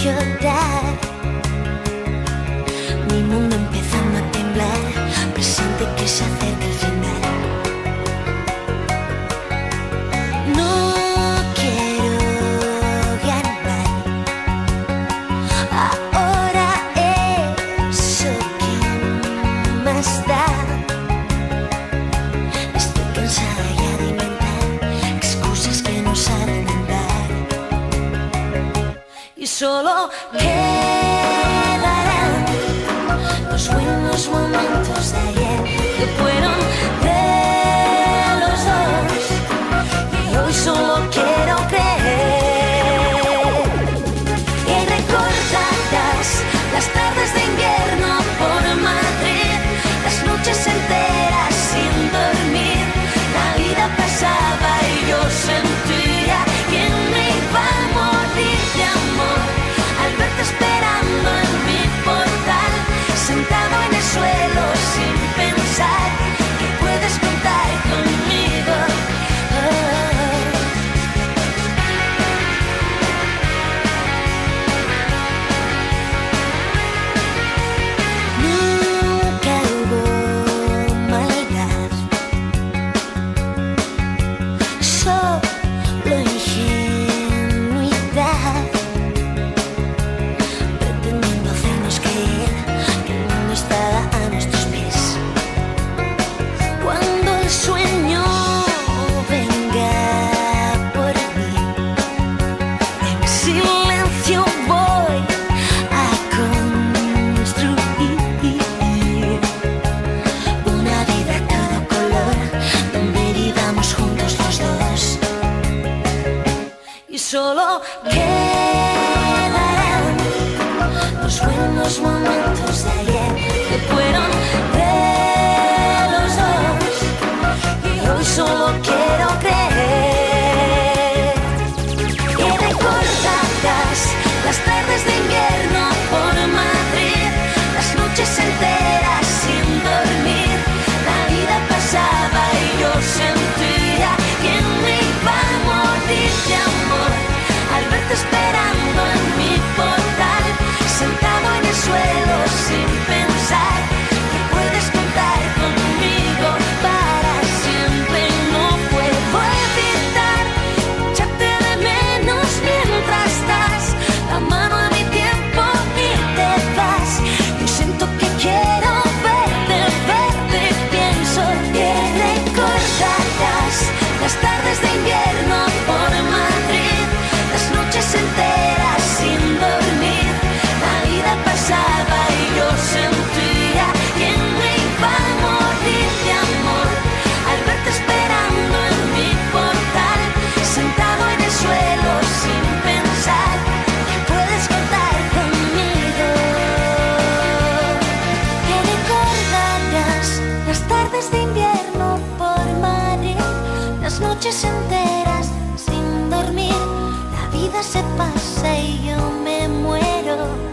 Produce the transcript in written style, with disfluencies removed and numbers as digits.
llorar. Mi mundo empezando a temblar, presente que se acerca el final. No quiero ganar, ahora eso que más da. Estoy cansada ya de inventar excusas que no saben andar, y solo quedarán los buenos momentos de ayer, que fueron de los dos, y hoy solo quiero creer. Y recordarás las tardes de invierno por Madrid, las noches enteras sin dormir. La vida pasaba y yo sentía que me iba a morir de amor al verte esperando en mi portal, sentado en el suelo sin pensar que puedes contar conmigo. Nunca hubo maldad, solo ingenuidad, pretendiendo hacernos creer que el mundo estaba a nuestros pies. Cuando el sueño venga por mí, en silencio voy a construir una vida a todo color, donde vivamos juntos los dos. Y solo quedarán los buenos momentos de ayer, que fueron de los dos, y hoy solo quiero creer. Y recordarás las tardes de invierno por Madrid, las noches enteras sin dormir. La vida pasaba y yo sentía que me iba a morir de amor al verte esperando en mi portal, sentado en el suelo sin pensar que puedes contar conmigo para siempre. No puedo evitar echarte de menos mientras das la mano a mi tiempo y te vas. Yo siento que quiero verte, verte, pienso que recordarás las tardes de invierno por Madrid, las noches enteras sin dormir. La vida pasaba y yo sentía que me iba a morir de amor al verte esperando en mi portal, sentado en el suelo sin pensar que puedes contar conmigo. Que recordarás las tardes de invierno por Madrid, las noches enteras sin dormir. La vida se pasa y yo me muero.